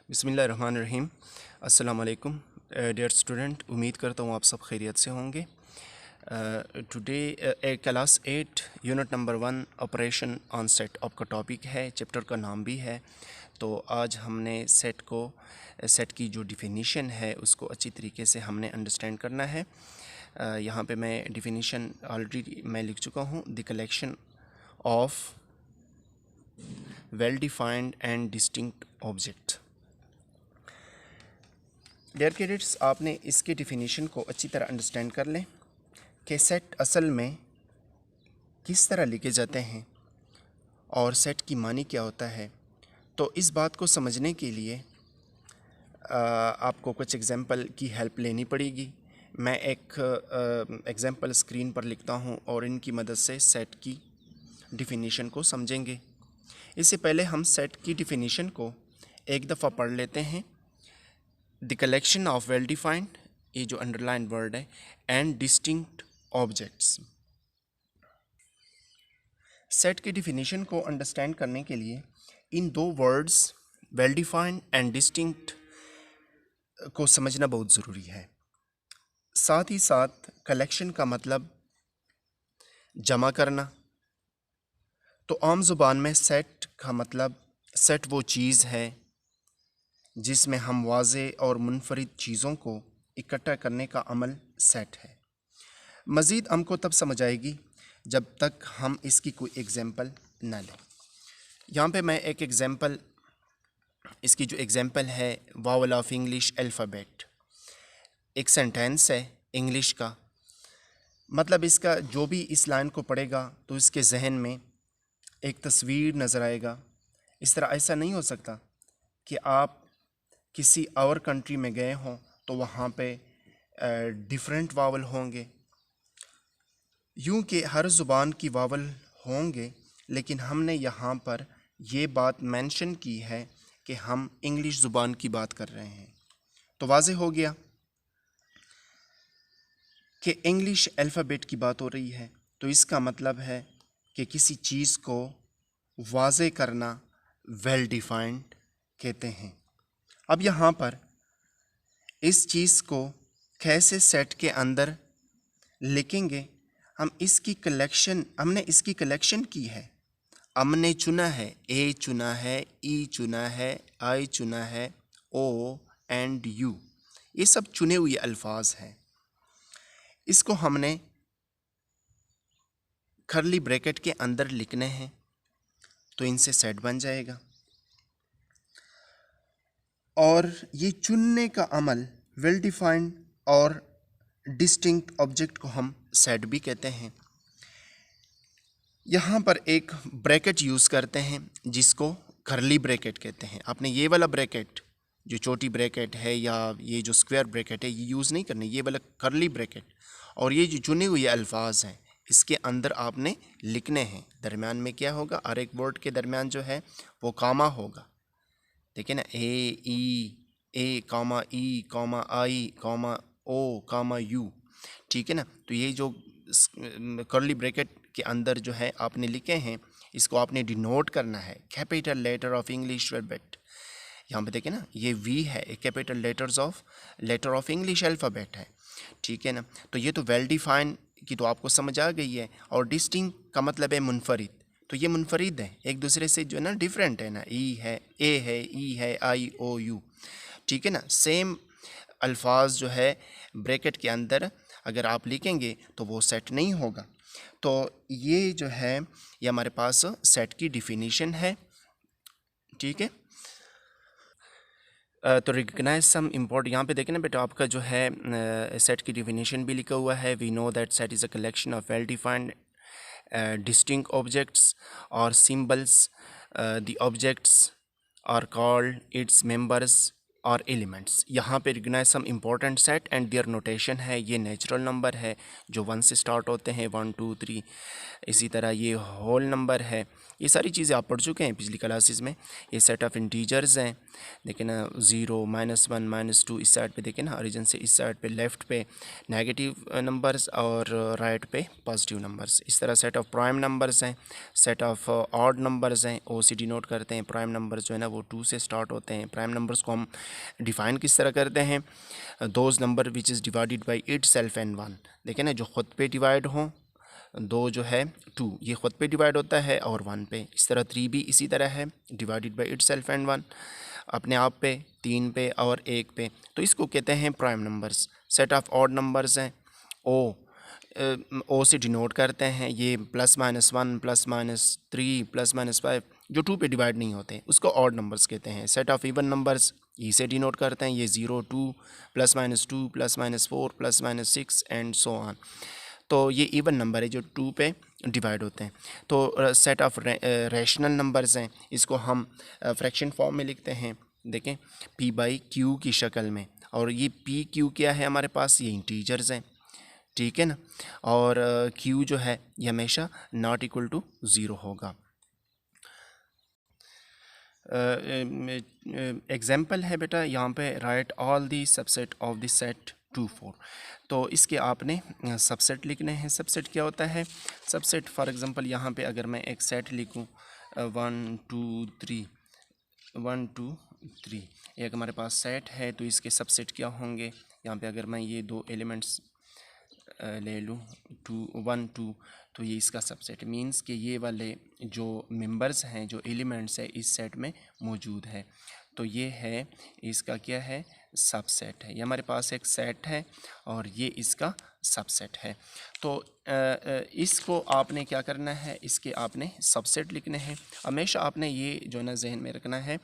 बिस्मिल्लाहिर्रहमानिर्रहीम। अस्सलाम वालेकुम डियर स्टूडेंट, उम्मीद करता हूँ आप सब खैरियत से होंगे। Today class 8 unit number 1 operation on set आपका टॉपिक है, चैप्टर का नाम भी है। तो आज हमने सेट की जो डिफिनीशन है उसको अच्छी तरीके से हमने अंडरस्टैंड करना है। यहाँ पे मैं डिफिनीशन ऑलरेडी मैं लिख चुका हूँ। The collection of well defined and distinct object. Dear cadets, आपने इसके डिफिनीशन को अच्छी तरह अंडरस्टैंड कर लें कि सेट असल में किस तरह लिखे जाते हैं और सेट की मानी क्या होता है। तो इस बात को समझने के लिए आपको कुछ एग्जांपल की हेल्प लेनी पड़ेगी। मैं एक एग्जांपल स्क्रीन पर लिखता हूं और इनकी मदद से सेट की डिफिनीशन को समझेंगे। इससे पहले हम सेट की डिफिनीशन को एक दफ़ा पढ़ लेते हैं। The collection of well defined, ये जो अंडरलाइन वर्ड है, एंड डिस्टिंक्ट ऑब्जेक्ट्स। सेट की डिफिनीशन को अंडरस्टैंड करने के लिए इन दो words well defined and distinct को समझना बहुत ज़रूरी है। साथ ही साथ कलेक्शन का मतलब जमा करना। तो आम ज़ुबान में सेट का मतलब, सेट वो चीज़ है जिसमें हम वाज़े और मुनफरिद चीज़ों को इकट्ठा करने का अमल सेट है। मज़ीद हमको तब समझ आएगी जब तक हम इसकी कोई एग्ज़ाम्पल ना लें। यहाँ पे मैं एक एग्ज़ाम्पल, इसकी जो एग्ज़ाम्पल है वावल ऑफ इंग्लिश अल्फ़ाबेट, एक सेंटेंस है इंग्लिश का। मतलब इसका जो भी इस लाइन को पढ़ेगा तो इसके जहन में एक तस्वीर नज़र आएगा। इस तरह ऐसा नहीं हो सकता कि आप किसी और कंट्री में गए हों तो वहाँ पे डिफरेंट वावल होंगे। यूँ कि हर ज़ुबान की वावल होंगे, लेकिन हमने यहाँ पर ये बात मेंशन की है कि हम इंग्लिश ज़ुबान की बात कर रहे हैं। तो वाज़ेह हो गया कि इंग्लिश अल्फ़ाबेट की बात हो रही है। तो इसका मतलब है कि किसी चीज़ को वाज़े करना वेल डिफाइंड कहते हैं। अब यहाँ पर इस चीज़ को कैसे सेट के अंदर लिखेंगे? हमने इसकी कलेक्शन की है, हमने चुना है, ए चुना है, ई चुना है, आई चुना है, ओ एंड यू, ये सब चुने हुए अल्फाज हैं। इसको हमने कर्ली ब्रैकेट के अंदर लिखने हैं तो इनसे सेट बन जाएगा। और ये चुनने का अमल वेल डिफाइंड और डिस्टिंक्ट ऑब्जेक्ट को हम सेट भी कहते हैं। यहाँ पर एक ब्रैकेट यूज़ करते हैं जिसको कर्ली ब्रैकेट कहते हैं। आपने ये वाला ब्रैकेट, जो छोटी ब्रैकेट है या ये जो स्क्वायर ब्रैकेट है, ये यूज़ नहीं करनी। ये वाला कर्ली ब्रैकेट और ये जो चुने हुए अल्फाज हैं इसके अंदर आपने लिखने हैं। दरमियान में क्या होगा? हर एक वर्ड के दरमियान जो है वो कामा होगा। देखिए ना, ए कामा ई कामा आई कामा ओ कामा यू, ठीक है ना। तो ये जो कर्ली ब्रैकेट के अंदर जो है आपने लिखे हैं, इसको आपने डिनोट करना है capital letter of English alphabet. यहाँ पे देखिए ना, ये वी है, एक capital letter of English alphabet है, ठीक है ना। तो ये तो वेल डिफाइन की तो आपको समझ आ गई है। और डिस्टिंक्ट का मतलब है मुनफरिद। तो ये मुनफरिद है, एक दूसरे से जो है ना डिफरेंट है ना। ई है, ए है, ई है, आई ओ यू, ठीक है ना। सेम अल्फाज जो है ब्रैकेट के अंदर अगर आप लिखेंगे तो वो सेट नहीं होगा। तो ये जो है ये हमारे पास सेट की डिफिनीशन है, ठीक है। तो रिकग्नाइज सम इम्पोर्ट, यहाँ पे देखें ना बेटा, आपका जो है सेट की डिफिनीशन भी लिखा हुआ है। We know that set is a collection of well defined distinct objects or symbols. The objects are called its members और एलिमेंट्स। यहाँ पे recognize some important set and their notation है। ये नेचुरल नंबर है जो 1 से स्टार्ट होते हैं, 1 2 3। इसी तरह ये होल नंबर है ये सारी चीज़ें आप पढ़ चुके हैं पिछली क्लासेस में। ये सेट ऑफ इंटीजर्स हैं, देखें ना, 0, -1, -2, इस साइड पे देखें ना, ओरिजिन से इस साइड पे लेफ़्ट पे नेगेटिव नंबर्स और राइट पे पॉजिटिव नंबर्स। इस तरह सेट ऑफ प्राइम नंबर्स हैं, सेट ऑफ ऑड नंबर्स हैं, ओ से डिनोट करते हैं। प्राइम नंबर्स जो है ना वो 2 से स्टार्ट होते हैं। प्राइम नंबर्स को हम डिफ़ाइन किस तरह करते हैं, those number which is divided by it self and 1। देखें ना, जो ख़ुद पे डिवाइड हों, 2 जो है 2 ये ख़ुद पे डिवाइड होता है और 1 पे। इस तरह 3 भी इसी तरह है, divided by it self and 1, अपने आप पे, 3 पे और 1 पे। तो इसको कहते हैं prime numbers. Set of odd numbers हैं, ओ से डिनोट करते हैं, ये +-1, +-3, +-5 जो 2 पे डिवाइड नहीं होते उसको ऑड नंबर्स कहते हैं। सेट ऑफ इवन नंबर्स ई से डिनोट करते हैं, ये 0, 2, +-2, +-4, +-6 एंड सो ऑन। तो ये इवन नंबर है जो 2 पे डिवाइड होते हैं। तो सेट ऑफ रैशनल नंबर्स हैं, इसको हम फ्रैक्शन फॉर्म में लिखते हैं, देखें p/q की शक्ल में। और ये p/q क्या है हमारे पास, ये इंटीजर्स हैं, ठीक है ना। और q जो है ये हमेशा नॉट इक्वल टू 0 होगा। एग्जाम्पल है बेटा यहाँ पे, right all the subset of the set 2, 4। तो इसके आपने सबसेट लिखने हैं। सबसेट क्या होता है, सबसेट फॉर एग्जांपल यहाँ पे अगर मैं एक सेट लिखूँ 1, 2, 3, 1, 2, 3, एक हमारे पास सेट है, तो इसके सबसेट क्या होंगे। यहाँ पे अगर मैं ये 2 एलिमेंट्स ले लूँ 2, 1, 2, तो ये इसका सबसेट मींस कि ये वाले जो मेंबर्स हैं, जो एलिमेंट्स है इस सेट में मौजूद है, तो ये है इसका क्या है, सबसेट है। ये हमारे पास एक सेट है और ये इसका सबसेट है। तो इसको आपने क्या करना है, इसके आपने सबसेट लिखने हैं। हमेशा आपने ये जो ना जहन में रखना है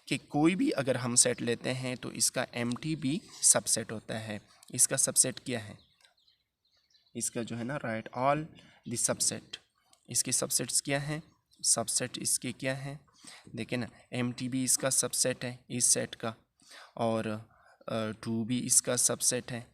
कि कोई भी अगर हम सेट लेते हैं तो इसका एम्प्टी भी सबसेट होता है। इसका सबसेट क्या है, इसका जो है ना, राइट ऑल द सबसेट, इसके सबसेट्स क्या हैं, सबसेट इसके क्या हैं, देखें ना, एम्प्टी भी इसका सबसेट है इस सेट का, और 2 भी इसका सबसेट है,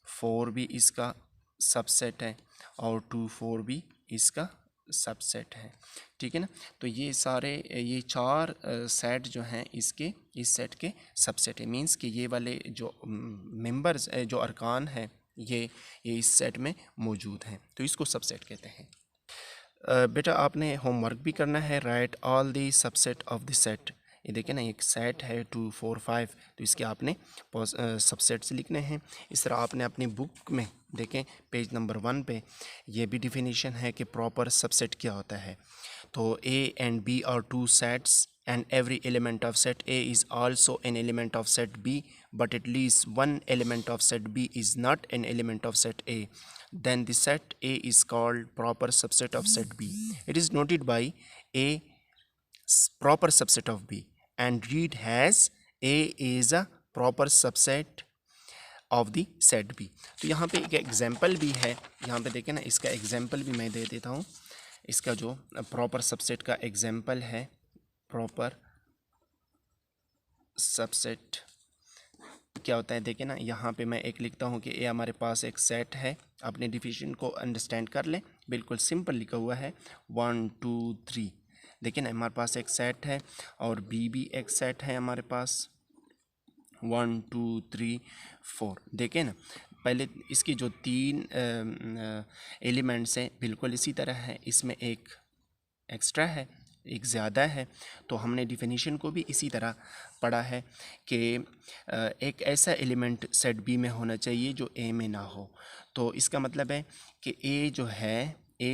4 भी इसका सबसेट है, और 2, 4 भी इसका सबसेट है, ठीक है ना। तो ये सारे ये 4 सेट जो हैं इसके इस सेट के सबसेट है। मींस कि ये वाले जो मेंबर्स जो अरकान हैं ये इस सेट में मौजूद हैं, तो इसको सबसेट कहते हैं। बेटा आपने होमवर्क भी करना है, right all the subset of the set. ये देखें ना, एक सेट है 2, 4, 5, तो इसके आपने सबसेट्स लिखने हैं। इस तरह आपने अपनी बुक में देखें पेज नंबर 1 पे ये भी डिफिनीशन है कि प्रॉपर सबसेट क्या होता है। तो A and B are 2 sets and every element of set A is also an element of set B, but at least one element of set B is not an element of set A. Then the set A is called proper subset of set B. It is noted by A proper subset of B and read as A is a proper subset of the set B. तो यहाँ पे एक example भी है, यहाँ पे देखें ना, इसका एग्जाम्पल भी मैं दे देता हूँ। इसका जो प्रॉपर सबसेट का एग्जाम्पल है, प्रॉपर सबसेट क्या होता है, देखें ना, यहाँ पे मैं एक लिखता हूँ कि ये हमारे पास एक सेट है। अपने डिफिनीशन को अंडरस्टैंड कर लें, बिल्कुल सिंपल लिखा हुआ है 1, 2, 3। देखें ना, हमारे पास एक सेट है और बी भी एक सेट है हमारे पास 1, 2, 3, 4। देखें ना, पहले इसकी जो 3 एलिमेंट्स हैं बिल्कुल इसी तरह है, इसमें एक एक्स्ट्रा है, एक ज़्यादा है। तो हमने डिफिनीशन को भी इसी तरह पढ़ा है कि एक ऐसा एलिमेंट सेट बी में होना चाहिए जो ए में ना हो। तो इसका मतलब है कि ए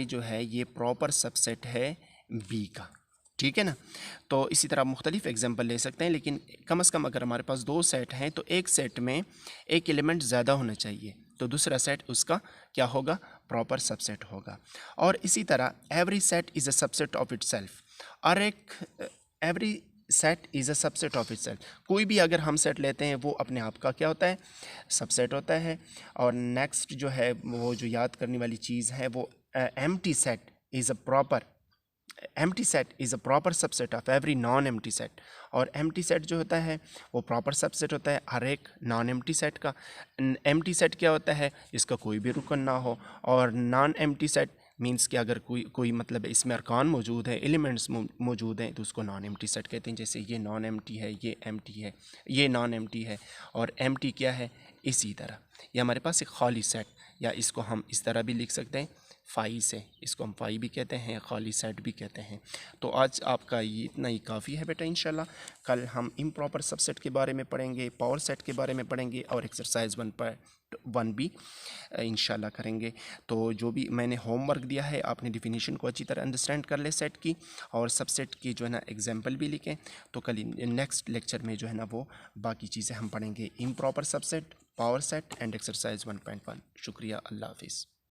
जो है ये प्रॉपर सबसेट है बी का, ठीक है ना। तो इसी तरह मुख्तलिफ एग्जांपल ले सकते हैं, लेकिन कम से कम अगर हमारे पास 2 सेट हैं तो एक सेट में एक एलिमेंट ज़्यादा होना चाहिए, तो दूसरा सेट उसका क्या होगा, प्रॉपर सबसेट होगा। और इसी तरह every set is a subset of itself, और एक every set is a subset of itself. कोई भी अगर हम सेट लेते हैं वो अपने आप का क्या होता है, सबसेट होता है। और नेक्स्ट जो है वो जो याद करने वाली चीज़ है वो empty set is a proper empty set is a proper subset of every non-empty set। और empty set जो होता है वो proper subset होता है हर एक non-empty set का। empty set क्या होता है, इसका कोई भी रुकन ना हो, और non-empty set मींस कि अगर कोई मतलब इसमें अरकान मौजूद है, एलिमेंट्स मौजूद हैं, तो उसको नॉन एम्प्टी सेट कहते हैं। जैसे ये नॉन एम्प्टी है, ये एम्प्टी है, ये नॉन एम्प्टी है, और एम्प्टी क्या है, इसी तरह ये हमारे पास एक खाली सेट, या इसको हम इस तरह भी लिख सकते हैं फाई से, इसको हम फाई भी कहते हैं, खाली सेट भी कहते हैं। तो आज आपका ये इतना ही काफ़ी है बेटा। इंशाल्लाह कल हम इम्प्रॉपर सबसेट के बारे में पढ़ेंगे, पावर सेट के बारे में पढ़ेंगे, और एक्सरसाइज 1 भी इंशाल्लाह करेंगे। तो जो भी मैंने होमवर्क दिया है, आपने डिफिनीशन को अच्छी तरह अंडरस्टैंड कर ले सेट की, और सबसेट की जो है ना एग्जाम्पल भी लिखें। तो कल नेक्स्ट लेक्चर में जो है ना वो बाकी चीज़ें हम पढ़ेंगे, improper subset, power set and exercise 1.1। शुक्रिया, अल्लाह हाफिज़।